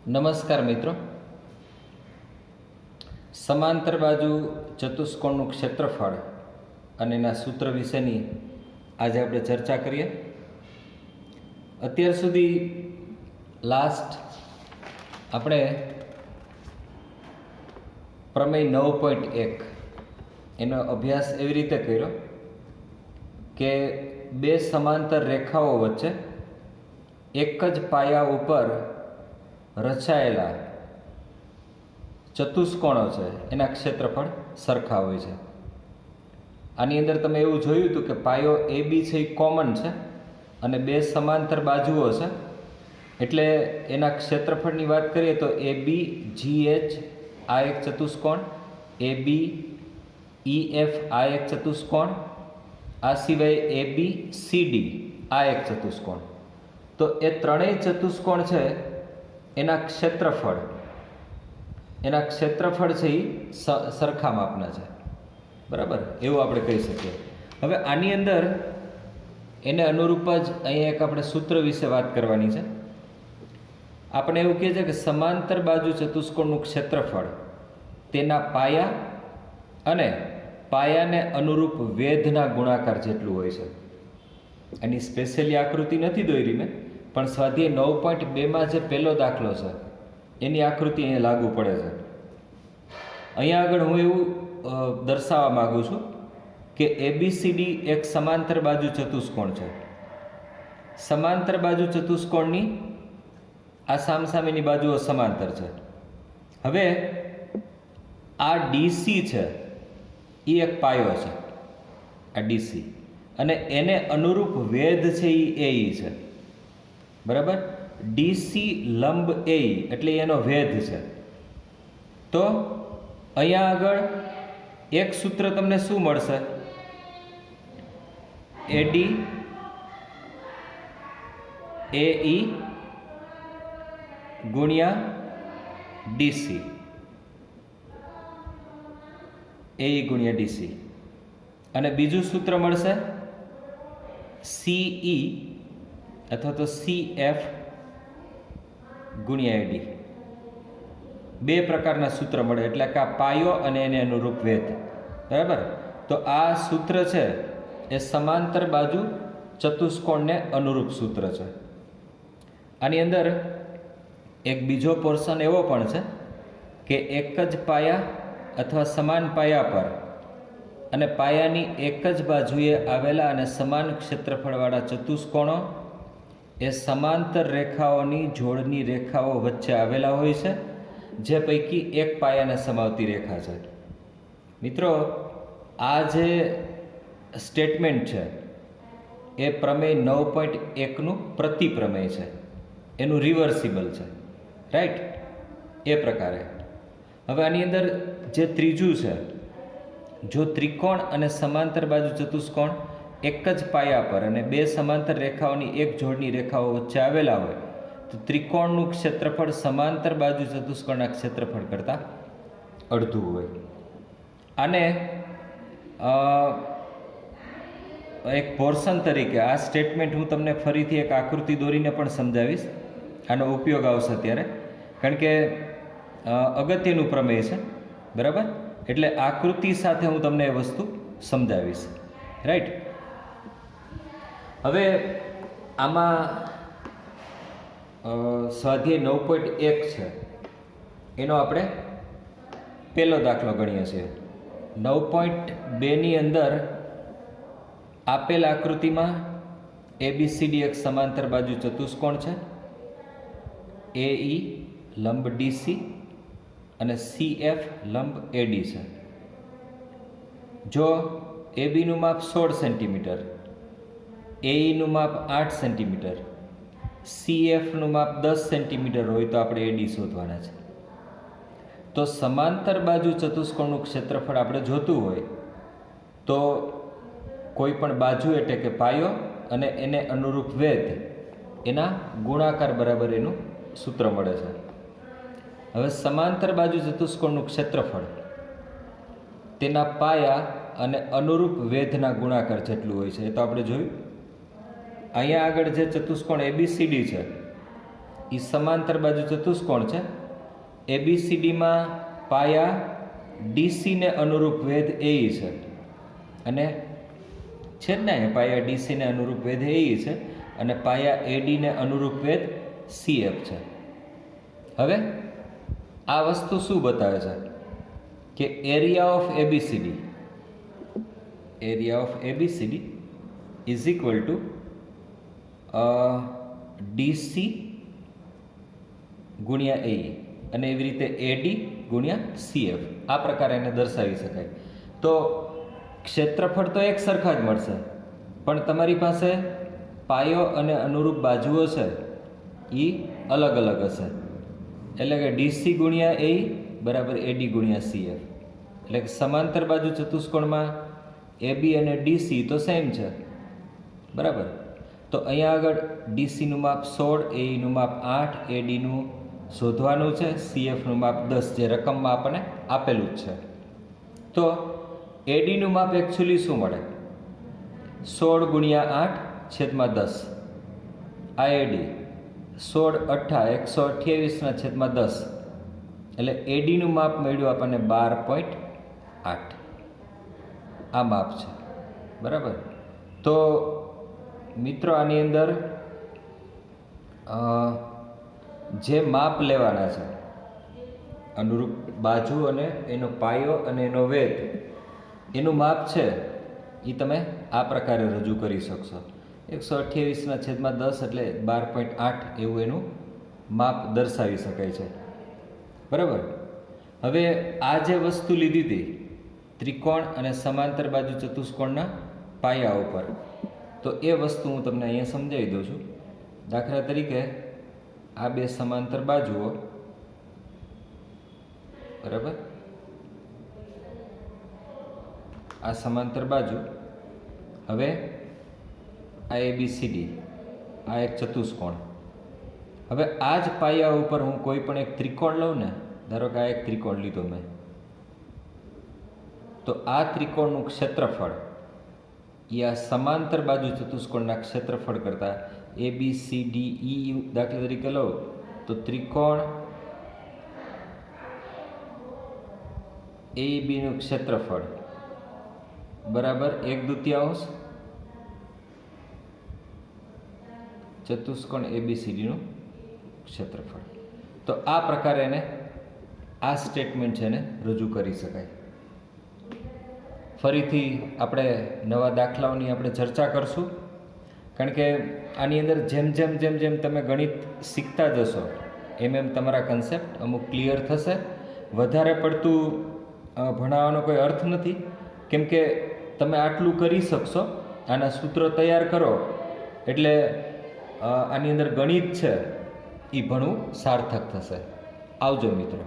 નમસ્કાર મિત્રો. સમાંતર બાજુ ચતુષ્કોણનું ક્ષેત્રફળ અને એના સૂત્ર વિશેની આજે આપણે ચર્ચા કરીએ. અત્યાર સુધી લાસ્ટ આપણે પ્રમેય 9.1 એનો અભ્યાસ એવી રીતે કર્યો કે બે સમાંતર રેખાઓ વચ્ચે એક જ પાયા ઉપર રચાયેલા ચતુષ્કોણો છે એના ક્ષેત્રફળ સરખા હોય છે. આની અંદર તમે એવું જોયું હતું કે પાયો એ બી છે એ કોમન છે અને બે સમાંતર બાજુઓ છે, એટલે એના ક્ષેત્રફળની વાત કરીએ તો એ બી જી એચ આ એક ચતુષ્કોણ, એ બી ઈ એફ આ એક ચતુષ્કોણ, આ સિવાય એ બી સી ડી આ એક ચતુષ્કોણ. તો એ ત્રણેય ચતુષ્કોણ છે એના ક્ષેત્રફળ છે એ સરખા માપના છે, બરાબર, એવું આપણે કહી શકીએ. હવે આની અંદર એને અનુરૂપ જ અહીંયા એક આપણે સૂત્ર વિશે વાત કરવાની છે. આપણે એવું કહે છે કે સમાંતર બાજુ ચતુષ્કોણનું ક્ષેત્રફળ તેના પાયા અને પાયાને અનુરૂપ વેધના ગુણાકાર જેટલું હોય છે. એની સ્પેશિયલી આકૃતિ નથી દોરી મેં, પણ સ્વાધ્યાય 9.2માં જે પહેલો દાખલો છે એની આકૃતિ અહીંયા લાગુ પડે છે. અહીંયા આગળ હું એવું દર્શાવવા માગું છું કે એબીસીડી એક સમાંતર બાજુ ચતુષ્કોણ છે. સમાંતર બાજુ ચતુષ્કોણની આ સામસામેની બાજુઓ સમાંતર છે. હવે આ ડીસી છે એ એક પાયો છે, આ ડીસી, અને એને અનુરૂપ વેધ છે એ એઈ છે, બરાબર. ડીસી લંબ એ એટલે એનો વેધ છે. તો અહીંયા આગળ એક સૂત્ર તમને શું મળશે? એડી એઈ ગુણ્યા ડીસી, એઈ ગુણ્યા ડીસી, અને બીજું સૂત્ર મળશે સીઈ અથવા તો CF ગુણ્યા એડી. બે પ્રકારના સૂત્ર મળે, એટલે કે આ પાયો અને એને અનુરૂપ વેધ, બરાબર. તો આ સૂત્ર છે એ સમાંતર બાજુ ચતુષ્કોણને અનુરૂપ સૂત્ર છે. આની અંદર એક બીજો પોર્શન એવો પણ છે કે એક જ પાયા અથવા સમાન પાયા પર અને પાયાની એક જ બાજુએ આવેલા અને સમાન ક્ષેત્રફળવાળા ચતુષ્કોણો એ સમાંતર રેખાઓની જોડની રેખાઓ વચ્ચે આવેલા હોય છે, જે પૈકી એક પાયાને સમાવતી રેખા છે. મિત્રો, આ જે સ્ટેટમેન્ટ છે એ પ્રમેય 9.1નું પ્રતિપ્રમેય છે, એનું રિવર્સિબલ છે, રાઈટ, એ પ્રકારે. હવે આની અંદર જે ત્રીજું છે, જો ત્રિકોણ અને સમાંતર બાજુ ચતુષ્કોણ એક જ પાયા પર અને બે સમાંતર રેખાઓની એક જોડની રેખાઓ વચ્ચે આવેલા હોય તો ત્રિકોણનું ક્ષેત્રફળ સમાંતર બાજુ ચતુષ્કોણના ક્ષેત્રફળ કરતાં અડધું હોય. આને એક પોર્શન તરીકે આ સ્ટેટમેન્ટ હું તમને ફરીથી એક આકૃતિ દોરીને પણ સમજાવીશ, આનો ઉપયોગ આવશે ત્યારે, કારણ કે અગત્યનું પ્રમેય છે, બરાબર. એટલે આકૃતિ સાથે હું તમને એ વસ્તુ સમજાવીશ, રાઈટ. હવે આમાં સ્વાધ્યાય 9.1 છે એનો આપણે પહેલો દાખલો ગણીએ છીએ. 9.2ની અંદર આપેલ આકૃતિમાં એબીસીડી એક સમાંતર બાજુ ચતુષ્કોણ છે, એઈ લંબ ડીસી અને CF લંબ એડી છે. જો એબીનું માપ 16 સેન્ટીમીટર, એઈનું માપ 8 સેન્ટીમીટર, CFનું માપ 10 સેન્ટીમીટર હોય તો આપણે એડી શોધવાના છે. તો સમાંતર બાજુ ચતુષ્કોણનું ક્ષેત્રફળ આપણે જોતું હોય તો કોઈ પણ બાજુ એટલે કે પાયો અને એને અનુરૂપ વેધ એના ગુણાકાર બરાબર એનું સૂત્ર મળે છે. હવે સમાંતર બાજુ ચતુષ્કોણનું ક્ષેત્રફળ તેના પાયા અને અનુરૂપ વેધના ગુણાકાર જેટલું હોય છે, એ તો આપણે જોયું. અહીંયા આગળ જે ચતુષ્કોણ એબીસીડી છે એ સમાંતર બાજુ ચતુષ્કોણ છે. ABCDમાં પાયા DCને અનુરૂપ વેધ AE છે અને છે જ ને પાયા DCને અનુરૂપ વેધ AE છે અને પાયા ADને અનુરૂપ વેધ CF છે. હવે આ વસ્તુ શું બતાવે છે કે area of ABCD is equal to DC ગુણ્યા AE અને એવી રીતે AD ગુણ્યા CF. આ પ્રકારે એને દર્શાવી શકાય. તો ક્ષેત્રફળ તો એક સરખા જ મળશે, પણ તમારી પાસે પાયો અને અનુરૂપ બાજુઓ છે એ અલગ અલગ હશે. એટલે કે DC ગુણ્યા AE બરાબર AD ગુણ્યા CF. એટલે કે સમાંતર બાજુ ચતુષ્કોણમાં AB અને DC તો સેમ છે, બરાબર. તો અહીંયા આગળ DCનું માપ 16, AEનું માપ 8, ADનું શોધવાનું છે, CFનું માપ 10 જે રકમમાં આપણને આપેલું જ છે. તો ADનું માપ એકચ્યુઅલી શું મળે? 16 ગુણ્યા 8 છેદમાં 10 આ AD, 16 8 128 છેદમાં 10 એટલે ADનું માપ મળ્યું આપણને 12.8. આ માપ છે, બરાબર. તો મિત્રો આની અંદર જે માપ લેવાના છે અનુરૂપ બાજુ અને એનો પાયો અને એનો વેધ, એનું માપ છે એ તમે આ પ્રકારે રજૂ કરી શકશો. 128 છેદમાં 10 એટલે 12.8 એવું એનું માપ દર્શાવી શકાય છે, બરાબર. હવે આ જે વસ્તુ લીધી હતી ત્રિકોણ અને સમાંતર બાજુ ચતુષ્કોણના પાયા ઉપર, તો એ વસ્તુ હું તમને અહીંયા સમજાવી દઉં છું. દાખલા તરીકે આ બે સમાંતર બાજુઓ, બરાબર, આ સમાંતર બાજુ. હવે આ ABCD, આ એક ચતુષ્કોણ. હવે આ જ પાયા ઉપર હું કોઈ પણ એક ત્રિકોણ લઉં ને, ધારો કે આ એક ત્રિકોણ લીધો મેં, તો આ ત્રિકોણનું ક્ષેત્રફળ એ આ સમાંતર બાજુ ચતુષ્કોણના ક્ષેત્રફળ કરતાં ABCDE દાખલા તરીકે લો તો ત્રિકોણ AEBનું ક્ષેત્રફળ બરાબર 1/2 ચતુષ્કોણ ABCDનું ક્ષેત્રફળ. તો આ પ્રકારે એને આ સ્ટેટમેન્ટ છે એને રજૂ કરી શકાય. ફરીથી આપણે નવા દાખલાઓની આપણે ચર્ચા કરશું, કારણ કે આની અંદર જેમ જેમ જેમ જેમ તમે ગણિત શીખતા જશો એમ તમારા કન્સેપ્ટ અમુક ક્લિયર થશે. વધારે પડતું ભણાવવાનો કોઈ અર્થ નથી, કેમ કે તમે આટલું કરી શકશો, આના સૂત્રો તૈયાર કરો એટલે આની અંદર ગણિત છે એ ભણવું સાર્થક થશે. આવજો મિત્રો.